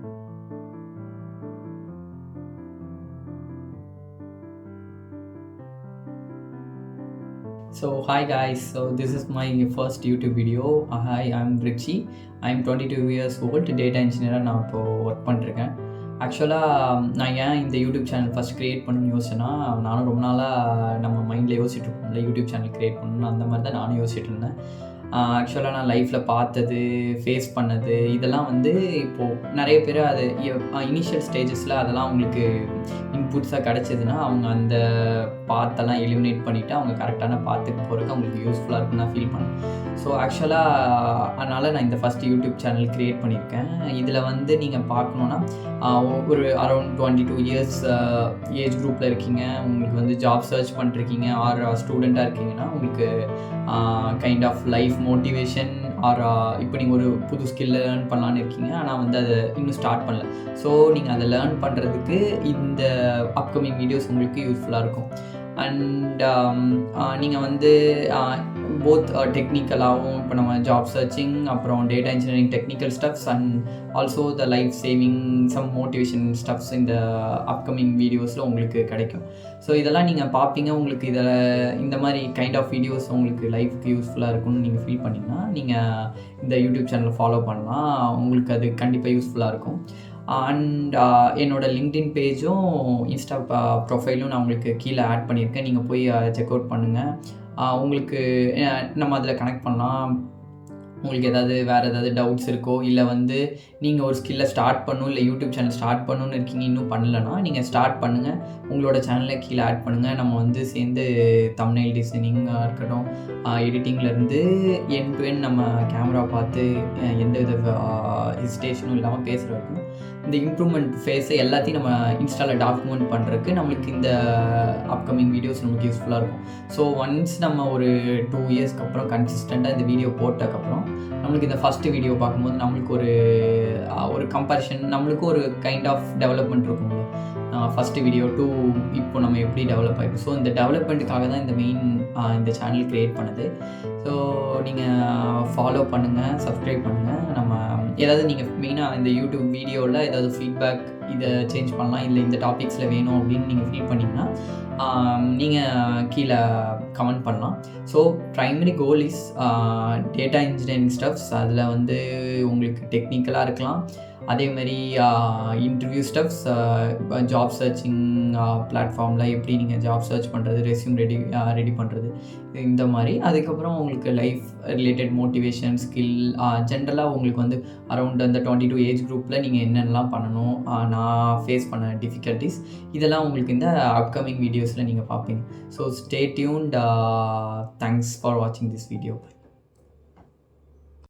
So hi guys, so this is my first YouTube video. Hi, I'm Richie. I'm 22 years old, data engineer. நான் இப்போ work பண்ணிருக்கேன். ஆக்சுவலாக நான் ஏன் இந்த யூடியூப் சேனல் ஃபஸ்ட் க்ரியேட் பண்ணணும்னு யோசிச்சேன்னா, நானும் ரொம்ப நாளாக நம்ம மைண்டில் யோசிச்சுட்டு இருப்போம்ல, யூடியூப் சேனல் க்ரியேட் பண்ணணும்னு. அந்த மாதிரி தான் நானும் யோசிச்சுட்டு இருந்தேன். ஆக்சுவலாக நான் லைஃப்பில் பார்த்தது, ஃபேஸ் பண்ணது இதெல்லாம் வந்து இப்போது நிறைய பேர் அது இனிஷியல் ஸ்டேஜஸில் அதெல்லாம் அவங்களுக்கு இன்புட்ஸாக கிடச்சிதுன்னா, அவங்க அந்த பாத்தெல்லாம் எலிமினேட் பண்ணிவிட்டு அவங்க கரெக்டான பாத்துக்கு போகிறதுக்கு அவங்களுக்கு யூஸ்ஃபுல்லாக இருக்குன்னு நான் ஃபீல் பண்ணேன். ஸோ ஆக்சுவலாக அதனால் நான் இந்த ஃபஸ்ட் யூடியூப் சேனல் க்ரியேட் பண்ணியிருக்கேன். இதில் வந்து நீங்கள் பார்க்கணுன்னா ஒரு அரௌண்ட் 22 இயர்ஸ் ஏஜ் குரூப்பில் இருக்கீங்க, உங்களுக்கு வந்து ஜாப் சர்ச் பண்ணிருக்கீங்க, ஆர் ஸ்டூடெண்ட்டாக இருக்கீங்கன்னா உங்களுக்கு kind of life motivation or இப்போ நீங்கள் ஒரு புது ஸ்கில்லை லேர்ன் பண்ணலான்னு இருக்கீங்க, ஆனால் வந்து அதை இன்னும் ஸ்டார்ட் பண்ணல. ஸோ நீங்கள் அதை லேர்ன் பண்ணுறதுக்கு இந்த அப்கமிங் வீடியோஸ் உங்களுக்கு யூஸ்ஃபுல்லாக இருக்கும். அண்ட் நீங்கள் வந்து போத் டெக்னிக்கலாகவும் இப்போ நம்ம ஜாப் சர்ச்சிங், அப்புறம் data engineering technical stuffs and also the life saving some motivation stuffs இந்த அப்கமிங் வீடியோஸில் உங்களுக்கு கிடைக்கும். ஸோ இதெல்லாம் நீங்கள் பார்ப்பீங்க. உங்களுக்கு இதில் இந்த மாதிரி கைண்ட் ஆஃப் வீடியோஸ் உங்களுக்கு லைஃப்க்கு யூஸ்ஃபுல்லாக இருக்கும்னு நீங்கள் ஃபீல் பண்ணிங்கன்னா நீங்கள் இந்த யூடியூப் சேனலை ஃபாலோ பண்ணலாம். உங்களுக்கு அது கண்டிப்பாக யூஸ்ஃபுல்லாக இருக்கும். அண்ட் என்னோடய லிங்க்டின் பேஜும் இன்ஸ்டா ப்ரொஃபைலும் நான் உங்களுக்கு கீழே ஆட் பண்ணியிருக்கேன். நீங்கள் போய் செக் அவுட் பண்ணுங்கள். உங்களுக்கு நம்ம அதில் கனெக்ட் பண்ணலாம். உங்களுக்கு வேறு ஏதாவது டவுட்ஸ் இருக்கோ, இல்லை வந்து நீங்கள் ஒரு ஸ்கில்லை ஸ்டார்ட் பண்ணணும், இல்லை யூடியூப் சேனல் ஸ்டார்ட் பண்ணணுன்னு இருக்கீங்க, இன்னும் பண்ணலைன்னா நீங்கள் ஸ்டார்ட் பண்ணுங்கள். உங்களோட சேனலை கீழே ஆட் பண்ணுங்கள். நம்ம வந்து சேர்ந்து தம்ப்நெயில் டிசைனிங்காக இருக்கட்டும், எடிட்டிங்லேருந்து எண்ட் டு எண்ட் நம்ம கேமரா பார்த்து எந்த வித ஹெசிடேஷனும் இல்லாமல் பேசுகிற வரைக்கும் இந்த இம்ப்ரூவ்மெண்ட் ஃபேஸை எல்லாத்தையும் நம்ம இன்ஸ்டாவில் டாக்குமெண்ட் பண்ணுறதுக்கு நம்மளுக்கு இந்த அப்கமிங் வீடியோஸ் நமக்கு யூஸ்ஃபுல்லாக இருக்கும். ஸோ ஒன்ஸ் நம்ம ஒரு 2 இயர்ஸ்க்கு அப்புறம் கன்சிஸ்டண்ட்டாக இந்த வீடியோ போட்டதுக்கப்புறம் நம்மளுக்கு இந்த ஃபஸ்ட்டு வீடியோ பார்க்கும்போது நம்மளுக்கு ஒரு கம்பேரிஷன், நம்மளுக்கு ஒரு கைண்ட் ஆஃப் டெவலப்மெண்ட் இருக்கும்ல. ஃபஸ்ட்டு வீடியோ டூ இப்போ நம்ம எப்படி டெவலப் ஆகிடும். ஸோ இந்த டெவலப்மெண்ட்டுக்காக தான் இந்த மெயின் இந்த சேனல் க்ரியேட் பண்ணுது. ஸோ நீங்கள் ஃபாலோ பண்ணுங்கள், சப்ஸ்கிரைப் பண்ணுங்கள். நம்ம ஏதாவது நீங்கள் மெயினாக இந்த யூடியூப் வீடியோவில் ஏதாவது ஃபீட்பேக், இதை சேஞ்ச் பண்ணலாம், இல்லை இந்த டாபிக்ஸில் வேணும் அப்படின்னு நீங்கள் ஃபீல் பண்ணிங்கன்னா நீங்கள் கீழே கமெண்ட் பண்ணலாம். So primary goal is data engineering stuffs. அதில் வந்து உங்களுக்கு டெக்னிக்கலாக இருக்கலாம், அதேமாதிரி இன்டர்வியூ ஸ்டப்ஸ், ஜாப் சர்ச்சிங் பிளாட்ஃபார்மில் எப்படி நீங்கள் ஜாப் சர்ச் பண்ணுறது, ரெஸ்யூம் ரெடி பண்ணுறது, இந்த மாதிரி. அதுக்கப்புறம் உங்களுக்கு லைஃப் ரிலேட்டட் மோட்டிவேஷன், ஸ்கில், ஜென்ரலாக உங்களுக்கு வந்து அரௌண்ட் அந்த 22 ஏஜ் குரூப்பில் நீங்கள் என்னென்னலாம் பண்ணணும், நான் ஃபேஸ் பண்ண டிஃபிகல்ட்டிஸ், இதெல்லாம் உங்களுக்கு இந்த அப்கமிங் வீடியோஸில் நீங்கள் பார்ப்பீங்க. So stay tuned. Thanks for வாட்சிங் திஸ் வீடியோ.